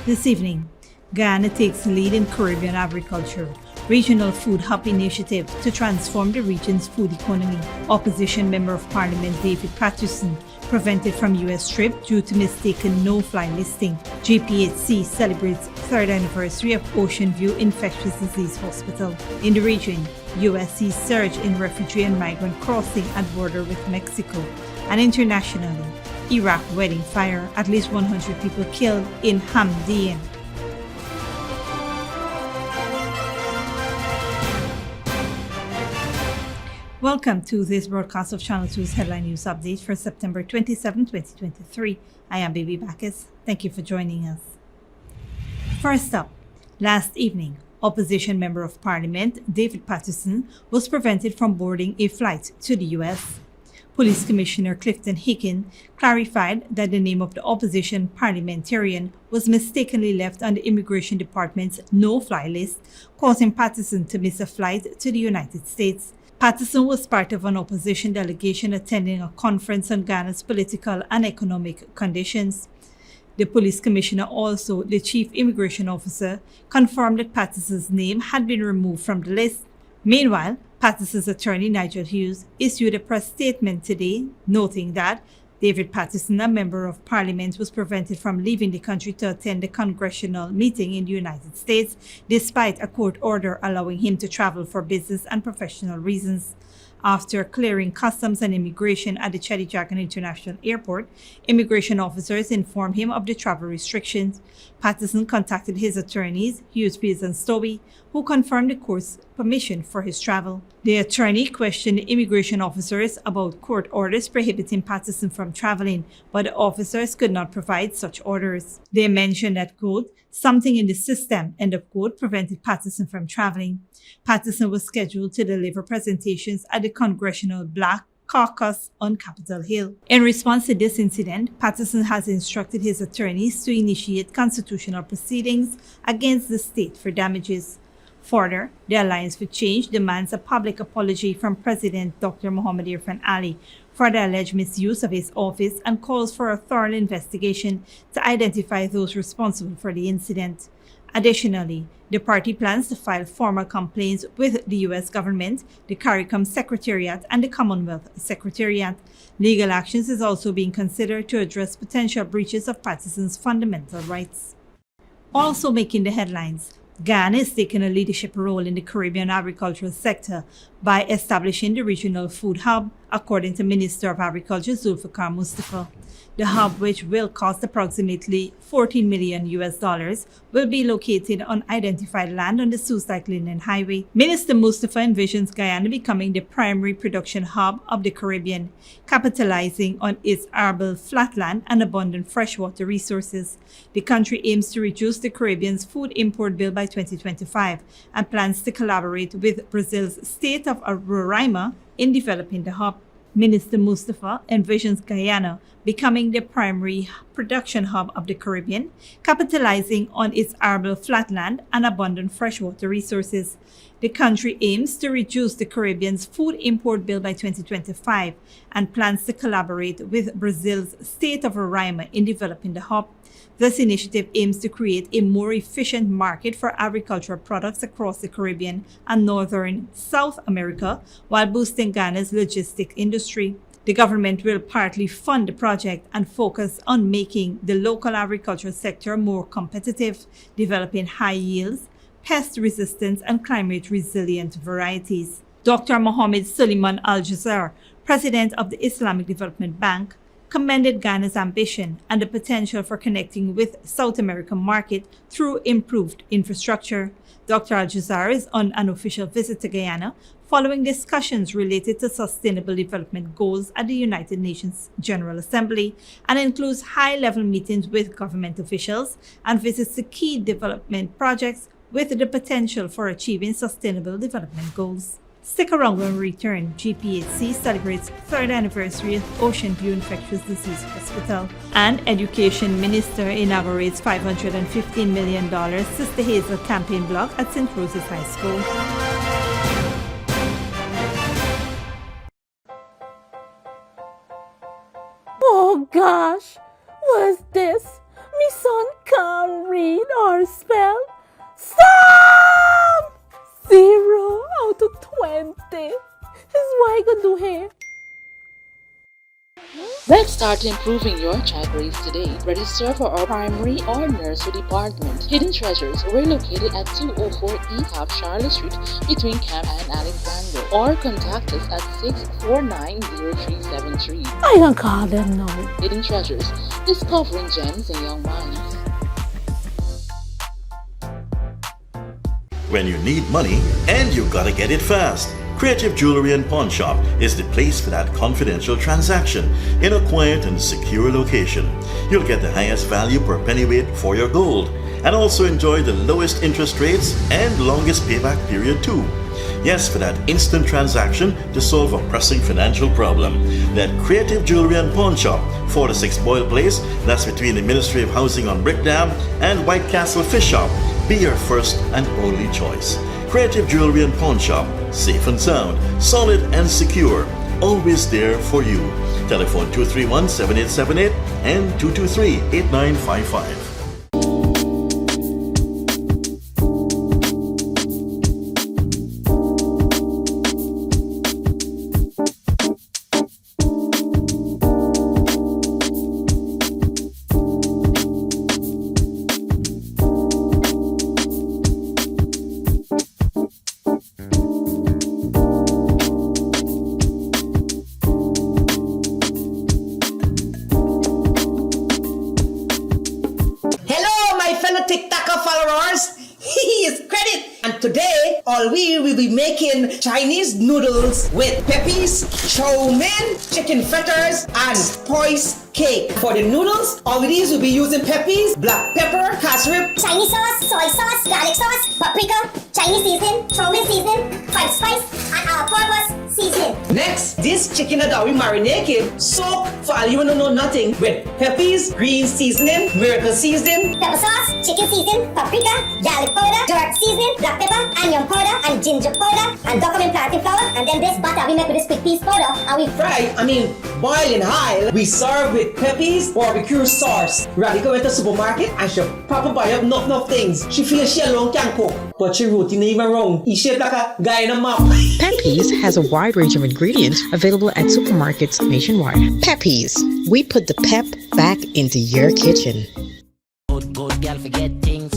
This evening, Guyana takes lead in Caribbean agriculture. Regional Food Hub initiative to transform the region's food economy. Opposition Member of Parliament David Patterson prevented from U.S. trip due to mistaken no-fly listing. GPHC celebrates third anniversary of Ocean View Infectious Disease Hospital. In the region, U.S. sees surge in refugee and migrant crossing at border with Mexico. And internationally, Iraq wedding fire, at least 100 people killed in HAMDANIYA. Welcome to this broadcast of Channel 2's Headline News Update for September 27, 2023. I am Baby Bacchus. Thank you for joining us. First up, last evening, Opposition Member of Parliament David Patterson was prevented from boarding a flight to the U.S. Police Commissioner Clifton Hicken clarified that the name of the opposition parliamentarian was mistakenly left on the Immigration Department's no-fly list, causing Patterson to miss a flight to the United States. Patterson was part of an opposition delegation attending a conference on Ghana's political and economic conditions. The police commissioner, also the chief immigration officer, confirmed that Patterson's name had been removed from the list. Meanwhile, Patterson's attorney Nigel Hughes issued a press statement today, noting that David Patterson, a member of parliament, was prevented from leaving the country to attend a congressional meeting in the United States, despite a court order allowing him to travel for business and professional reasons. After clearing customs and immigration at the Chedijagan International Airport, immigration officers informed him of the travel restrictions. Patterson contacted his attorneys, Hughes, Pease and Stobie, who confirmed the court's permission for his travel. The attorney questioned the immigration officers about court orders prohibiting Patterson from traveling, but the officers could not provide such orders. They mentioned that, quote, something in the system, end of quote, prevented Patterson from traveling. Patterson was scheduled to deliver presentations at the Congressional Black Caucus on Capitol Hill. In response to this incident, Patterson has instructed his attorneys to initiate constitutional proceedings against the state for damages. Further, the Alliance for Change demands a public apology from President Dr. Mohamed Irfan Ali for the alleged misuse of his office and calls for a thorough investigation to identify those responsible for the incident. Additionally, the party plans to file formal complaints with the U.S. government, the CARICOM Secretariat, and the Commonwealth Secretariat. Legal actions is also being considered to address potential breaches of Patterson's fundamental rights. Also making the headlines, Guyana is taking a leadership role in the Caribbean agricultural sector by establishing the Regional Food Hub, according to Minister of Agriculture Zulfikar Mustafa. The hub, which will cost approximately $14 million, will be located on identified land on the Suez-Linen Highway. Minister Mustafa envisions Guyana becoming the primary production hub of the Caribbean, capitalizing on its arable flatland and abundant freshwater resources. The country aims to reduce the Caribbean's food import bill by 2025 and plans to collaborate with Brazil's state of Roraima in developing the hub. Minister Mustafa envisions Guyana becoming the primary production hub of the Caribbean, capitalizing on its arable flatland and abundant freshwater resources. The country aims to reduce the Caribbean's food import bill by 2025 and plans to collaborate with Brazil's state of Roraima in developing the hub. This initiative aims to create a more efficient market for agricultural products across the Caribbean and northern South America while boosting Ghana's logistic industry. The government will partly fund the project and focus on making the local agricultural sector more competitive, developing high yields, pest resistance, and climate resilient varieties. Dr. Mohammed Suleiman Al-Jazar, president of the Islamic Development Bank, commended Ghana's ambition and the potential for connecting with South American market through improved infrastructure. Dr. Al-Jazar is on an official visit to Guyana following discussions related to sustainable development goals at the United Nations General Assembly and includes high-level meetings with government officials and visits to key development projects with the potential for achieving sustainable development goals. Stick around when we return. GPHC celebrates third anniversary of Ocean View Infectious Disease Hospital. And Education Minister inaugurates $515 million Sister Hazel campaign block at St. Rose's High School. Oh gosh, what is this? Me son can't read. Start improving your child race today. Register for our primary or nursery department. Hidden Treasures, we're located at 204 East Half Charlotte Street between Camp and Alexander. Or contact us at 649-0373. I can call them now. Hidden Treasures, discovering gems in young minds. When you need money and you gotta get it fast, Creative Jewelry and Pawn Shop is the place for that confidential transaction in a quiet and secure location. You'll get the highest value per pennyweight for your gold and also enjoy the lowest interest rates and longest payback period too. Yes, for that instant transaction to solve a pressing financial problem. That Creative Jewelry and Pawn Shop, 4-6 Boyle Place, that's between the Ministry of Housing on Brickdam and White Castle Fish Shop. Be your first and only choice. Creative Jewelry and Pawn Shop, safe and sound, solid and secure, always there for you. Telephone 231-7878 and 223-8955. All we will be making Chinese noodles with peppies, chow mein, chicken fritters, and spice cake. For the noodles, all of these will be using peppies, black pepper, cashew, Chinese sauce, soy sauce, garlic sauce, paprika, Chinese seasoning, chow mein seasoning, five spice, and all-purpose seasoning. Next, this chicken that we marinate soak for all you know nothing with peppies, green seasoning, miracle seasoning, pepper sauce, chicken seasoning, paprika, garlic powder, dark seasoning, black pepper, onion powder, and ginger powder, and document plantain flour, and then this butter we make with this quick piece powder, and we boil in high. We serve with peppies, barbecue sauce. Radical went to the supermarket and she proper buy up enough things. She feels she alone can cook, but she routine even wrong. He shaped like a Guyana map. Peppies has a wide range of ingredients available at supermarkets nationwide. Peppies, we put the pep back into your kitchen. Good girl forget things.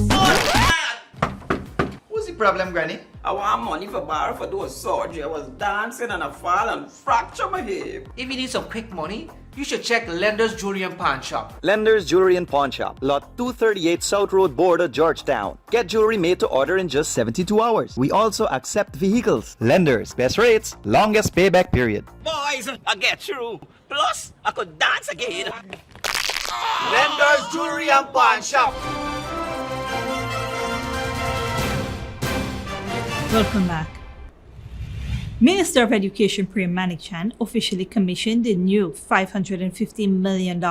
What's the problem, Granny? I want money for borrow for those surgery. I was dancing and I fall and fracture my hip. If you need some quick money, you should check Lender's Jewelry and Pawn Shop. Lender's Jewelry and Pawn Shop, lot 238 South Road Border, Georgetown. Get jewelry made to order in just 72 hours. We also accept vehicles. Lender's, best rates, longest payback period. Boys, I get through. Plus, I could dance again. Lender's Jewelry and Pawn Shop. Welcome back. Minister of Education Prem Manikchand officially commissioned the new $550 million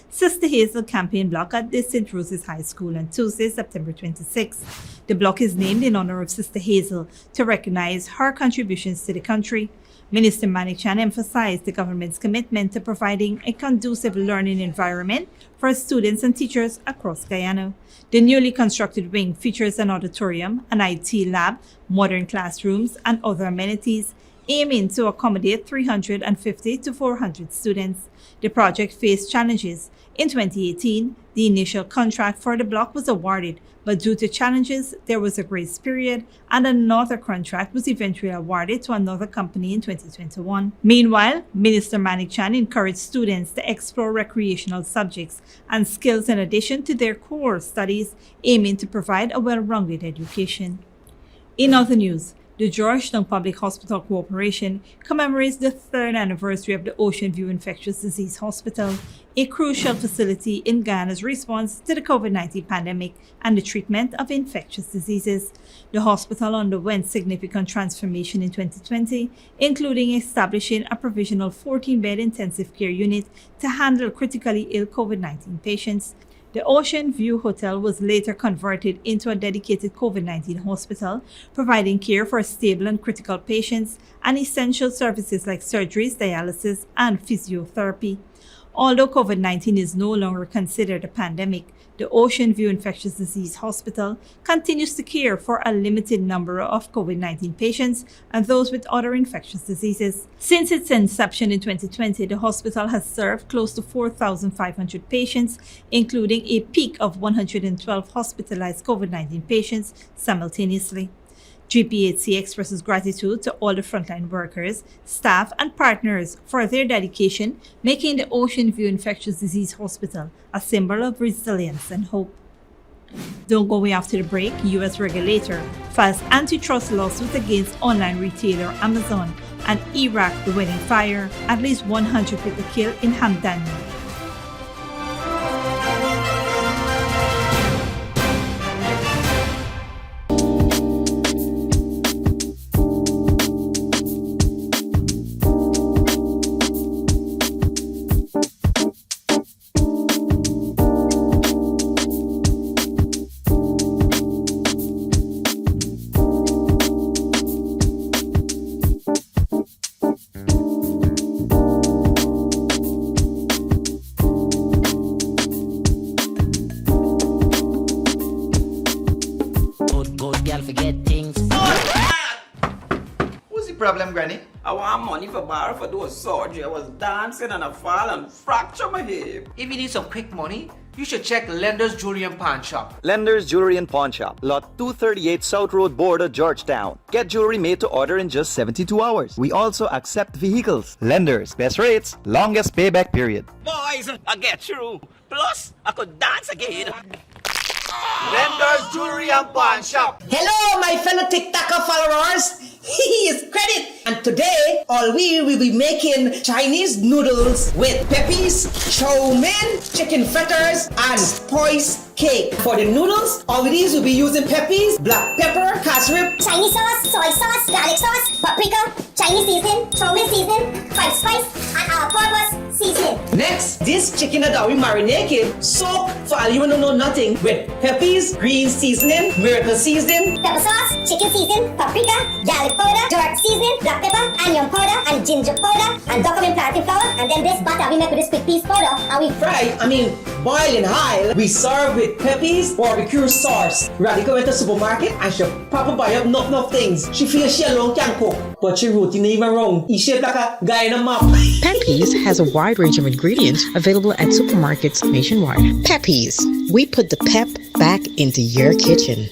Sister Hazel campaign block at the St. Rose's High School on Tuesday, September 26. The block is named in honor of Sister Hazel to recognize her contributions to the country. Minister Manikchand emphasized the government's commitment to providing a conducive learning environment for students and teachers across Guyana. The newly constructed wing features an auditorium, an IT lab, modern classrooms, and other amenities, aiming to accommodate 350 to 400 students. The project faced challenges. In 2018, the initial contract for the block was awarded, but due to challenges, there was a grace period, and another contract was eventually awarded to another company in 2021. Meanwhile, Minister Manikchand encouraged students to explore recreational subjects and skills in addition to their core studies, aiming to provide a well-rounded education. In other news, the Georgetown Public Hospital Corporation commemorates the 3rd anniversary of the Ocean View Infectious Disease Hospital, a crucial facility in Guyana's response to the COVID-19 pandemic and the treatment of infectious diseases. The hospital underwent significant transformation in 2020, including establishing a provisional 14-bed intensive care unit to handle critically ill COVID-19 patients. The Ocean View Hotel was later converted into a dedicated COVID-19 hospital, providing care for stable and critical patients and essential services like surgeries, dialysis, and physiotherapy. Although COVID-19 is no longer considered a pandemic, the Ocean View Infectious Disease Hospital continues to care for a limited number of COVID-19 patients and those with other infectious diseases. Since its inception in 2020, the hospital has served close to 4,500 patients, including a peak of 112 hospitalized COVID-19 patients simultaneously. GPHC expresses gratitude to all the frontline workers, staff, and partners for their dedication, making the Ocean View Infectious Disease Hospital a symbol of resilience and hope. Don't go away after the break. U.S. regulator files antitrust lawsuit against online retailer Amazon, and Iraq the wedding fire, at least 100 people killed in HAMDANIYA. What's the problem, Granny? I want money for borrow for do a surgery. I was dancing and I fall and fracture my hip. If you need some quick money, you should check Lender's Jewelry and Pawn Shop. Lender's Jewelry and Pawn Shop, Lot 238 South Road Border, Georgetown. Get jewelry made to order in just 72 hours. We also accept vehicles. Lenders, best rates, longest payback period. Boys, I get through. Plus, I could dance again. Lender's Jewelry and Pawn Shop. Hello, my fellow TikToker followers. He is Credit. And today, all we will be making Chinese noodles with peppies, chow mein, chicken fritters, and spice cake. For the noodles, all of these will be using peppies, black pepper, cashew, Chinese sauce, soy sauce, garlic sauce, paprika, Chinese seasoning, chow mein seasoning, five spice, and all-purpose seasoning. Next, this chicken that we marinated, soak for all you wanna know nothing with peppies, green seasoning, miracle seasoning, Pepper sauce, chicken seasoning, paprika, garlic powder, jerk seasoning, black pepper, onion powder, and ginger powder, and document plantain flour, and then this butter we make with this quick piece powder, and we boil in high. We serve with peppies, barbecue sauce. Radica went to the supermarket and she papa buy up enough things. She feels she alone can cook, but she routine even wrong. He shaped like a Guyana map. Peppies has a wide range of ingredients available at supermarkets nationwide. Peppies, we put the pep back into your kitchen.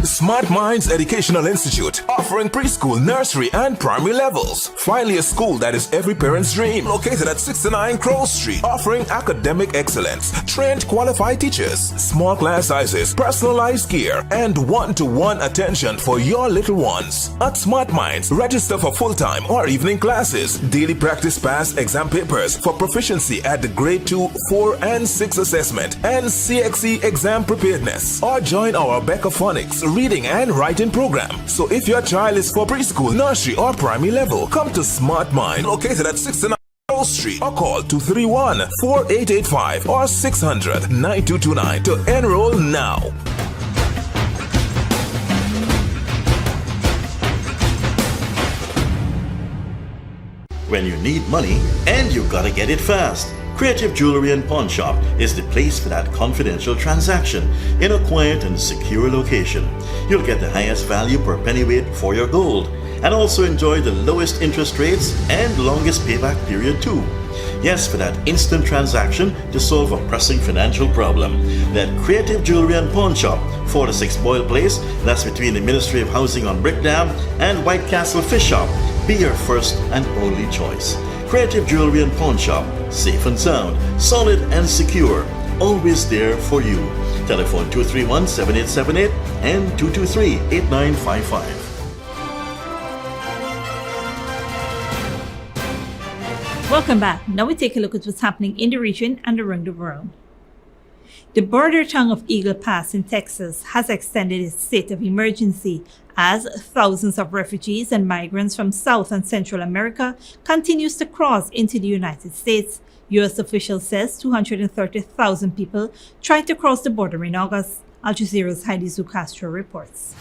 Smart Minds Educational Institute, offering preschool, nursery, and primary levels. Finally, a school that is every parent's dream. Located at 69 Crow Street, offering academic excellence, trained qualified teachers, small class sizes, personalized care, and one-to-one attention for your little ones. At Smart Minds, register for full-time or evening classes, daily practice pass exam papers for proficiency at the grade 2, 4, and 6 assessment, and CXE exam preparedness. Or join our Becca Phonics reading and writing program. So if your child is for preschool, nursery, or primary level, come to Smart Mind, located at 69 Street, or call 231-4885 or 600-9229 to enroll now. When you need money and you gotta get it fast, Creative Jewelry and Pawn Shop is the place for that confidential transaction in a quiet and secure location. You'll get the highest value per pennyweight for your gold and also enjoy the lowest interest rates and longest payback period too. Yes, for that instant transaction to solve a pressing financial problem. That Creative Jewelry and Pawn Shop, 4-6 Boyle Place, that's between the Ministry of Housing on Brickdam and White Castle Fish Shop, be your first and only choice. Creative Jewelry and Pawn Shop, safe and sound, solid and secure, always there for you. Telephone 231-7878 and 223-8955. Welcome back. Now we take a look at what's happening in the region and around the world. The border town of Eagle Pass in Texas has extended its state of emergency as thousands of refugees and migrants from South and Central America continues to cross into the United States. U.S. officials says 230,000 people tried to cross the border in August. Al Jazeera's Heidi Zucastro reports.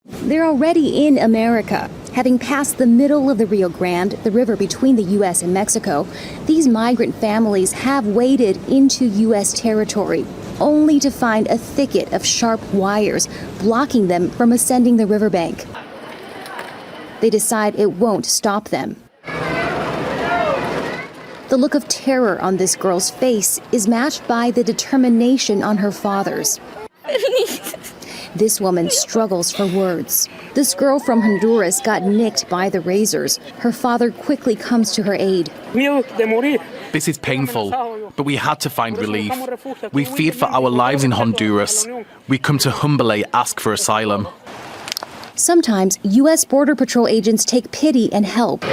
They're already in America. Having passed the middle of the Rio Grande, the river between the U.S. and Mexico, these migrant families have waded into U.S. territory, only to find a thicket of sharp wires blocking them from ascending the riverbank. They decide it won't stop them. The look of terror on this girl's face is matched by the determination on her father's. This woman struggles for words. This girl from Honduras got nicked by the razors. Her father quickly comes to her aid. This is painful, but we had to find relief. We feared for our lives in Honduras. We come to humbly ask for asylum. Sometimes U.S. Border Patrol agents take pity and help.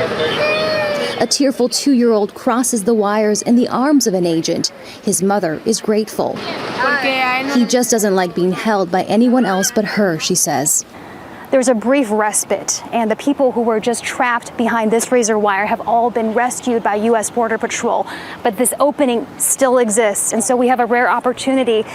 A tearful 2-year-old crosses the wires in the arms of an agent. His mother is grateful. He just doesn't like being held by anyone else but her, she says. There's a brief respite, and the people who were just trapped behind this razor wire have all been rescued by U.S. Border Patrol. But this opening still exists, and so we have a rare opportunity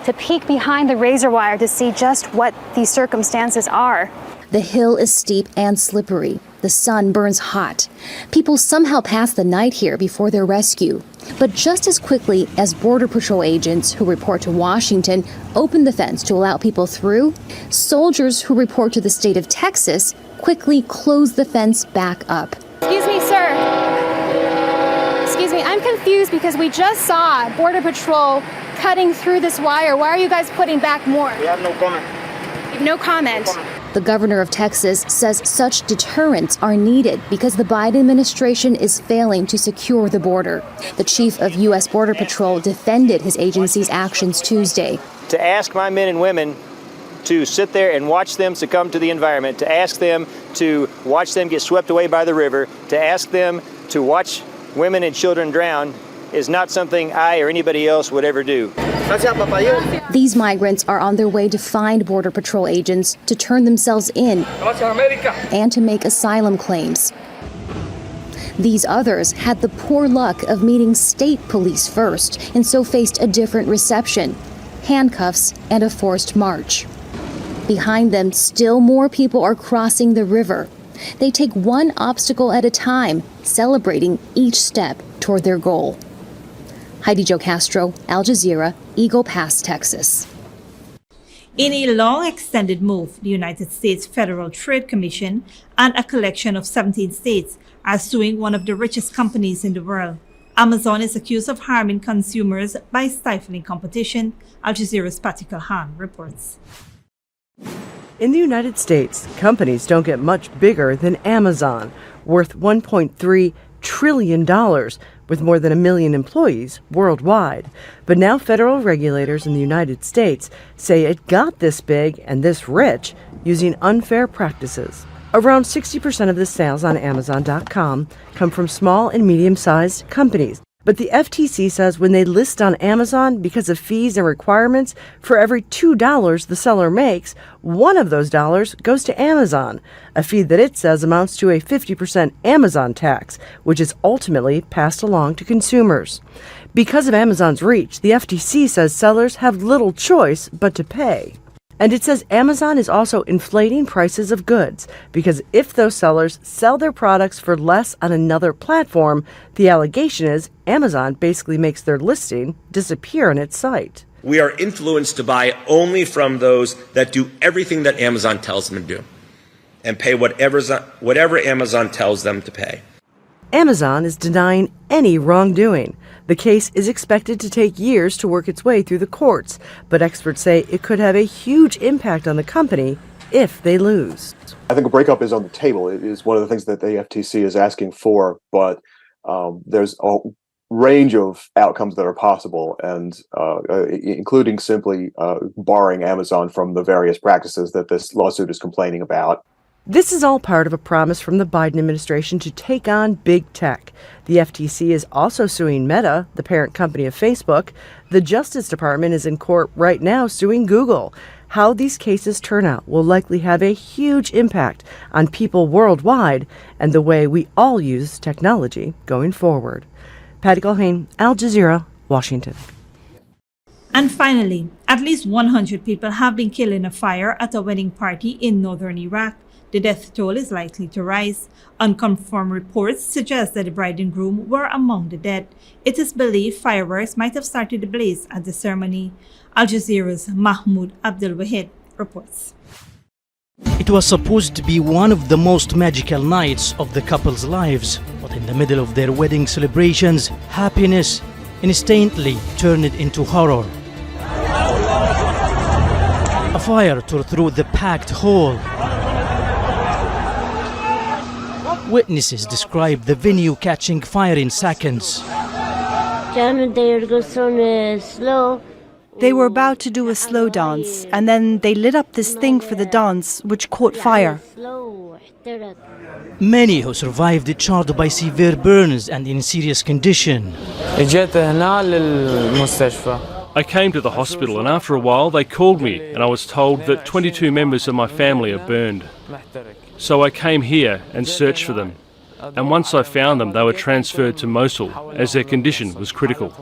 to peek behind the razor wire to see just what these circumstances are. The hill is steep and slippery. The sun burns hot. People somehow pass the night here before their rescue. But just as quickly as Border Patrol agents who report to Washington open the fence to allow people through, soldiers who report to the state of Texas quickly close the fence back up. Excuse me, sir. Excuse me, I'm confused because we just saw Border Patrol cutting through this wire. Why are you guys putting back more? We have no comment. You have no comment. The governor of Texas says such deterrents are needed because the Biden administration is failing to secure the border. The chief of U.S. Border Patrol defended his agency's actions Tuesday. To ask my men and women to sit there and watch them succumb to the environment, to ask them to watch them get swept away by the river, to ask them to watch women and children drown is not something I or anybody else would ever do. These migrants are on their way to find Border Patrol agents to turn themselves in and to make asylum claims. These others had the poor luck of meeting state police first and so faced a different reception, handcuffs and a forced march. Behind them, still more people are crossing the river. They take one obstacle at a time, celebrating each step toward their goal. Heidi Jo Castro, Al Jazeera, Eagle Pass, Texas. In a long extended move, the United States Federal Trade Commission and a collection of 17 states are suing one of the richest companies in the world. Amazon is accused of harming consumers by stifling competition, Al Jazeera's Patty Kalhan reports. In the United States, companies don't get much bigger than Amazon, worth $1.3 trillion, with more than 1 million employees worldwide. But now federal regulators in the United States say it got this big and this rich using unfair practices. Around 60% of the sales on Amazon.com come from small and medium-sized companies. But the FTC says when they list on Amazon, because of fees and requirements, for every $2 the seller makes, one of those dollars goes to Amazon, a fee that it says amounts to a 50% Amazon tax, which is ultimately passed along to consumers. Because of Amazon's reach, the FTC says sellers have little choice but to pay. And it says Amazon is also inflating prices of goods because if those sellers sell their products for less on another platform, the allegation is Amazon basically makes their listing disappear on its site. We are influenced to buy only from those that do everything that Amazon tells them to do and pay whatever Amazon tells them to pay. Amazon is denying any wrongdoing. The case is expected to take years to work its way through the courts, but experts say it could have a huge impact on the company if they lose. I think a breakup is on the table. It is one of the things that the FTC is asking for, but there's a range of outcomes that are possible, and including simply barring Amazon from the various practices that this lawsuit is complaining about. This is all part of a promise from the Biden administration to take on big tech. The FTC is also suing Meta, the parent company of Facebook. The Justice Department is in court right now suing Google. How these cases turn out will likely have a huge impact on people worldwide and the way we all use technology going forward. Patty Kalhan, Al Jazeera, Washington. And finally, at least 100 people have been killed in a fire at a wedding party in northern Iraq. The death toll is likely to rise. Unconfirmed reports suggest that the bride and groom were among the dead. It is believed fireworks might have started the blaze at the ceremony. Al Jazeera's Mahmoud Abdul Wahid reports. It was supposed to be one of the most magical nights of the couple's lives, but in the middle of their wedding celebrations, happiness instantly turned into horror. A fire tore through the packed hall. Witnesses describe the venue catching fire in seconds. They were about to do a slow dance, and then they lit up this thing for the dance, which caught fire. Many who survived it charred by severe burns and in serious condition. I came to the hospital, and after a while they called me and I was told that 22 members of my family are burned. So I came here and searched for them. And once I found them, they were transferred to Mosul as their condition was critical.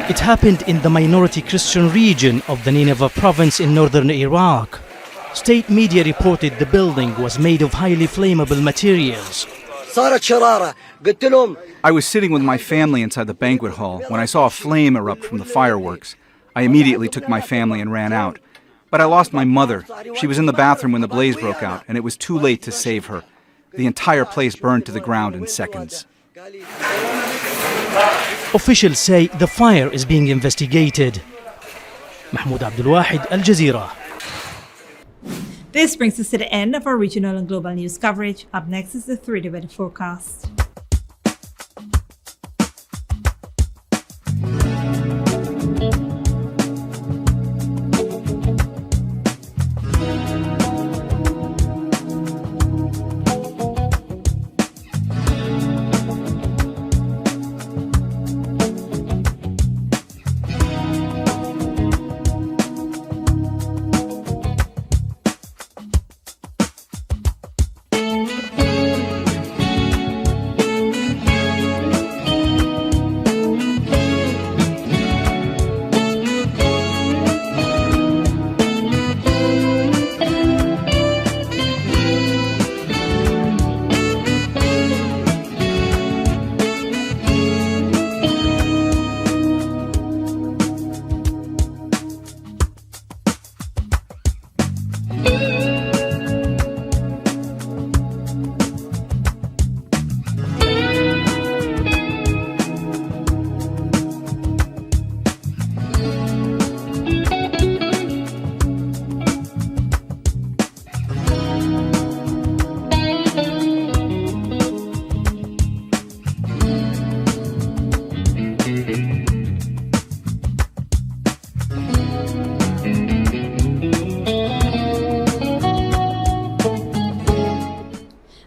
It happened in the minority Christian region of the Nineveh province in northern Iraq. State media reported the building was made of highly flammable materials. I was sitting with my family inside the banquet hall when I saw a flame erupt from the fireworks. I immediately took my family and ran out. But I lost my mother. She was in the bathroom when the blaze broke out, and it was too late to save her. The entire place burned to the ground in seconds. Officials say the fire is being investigated. Mahmoud Abdul Wahid, Al Jazeera. This brings us to the end of our regional and global news coverage. Up next is the 3-day weather forecast.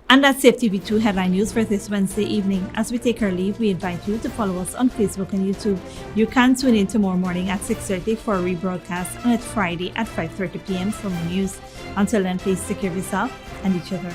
And that's CFTV2 headline news for this Wednesday evening. As we take our leave, we invite you to follow us on Facebook and YouTube. You can tune in tomorrow morning at 6:30 for a rebroadcast, and at Friday at 5:30 p.m. for more news. Until then, please take care of yourself and each other.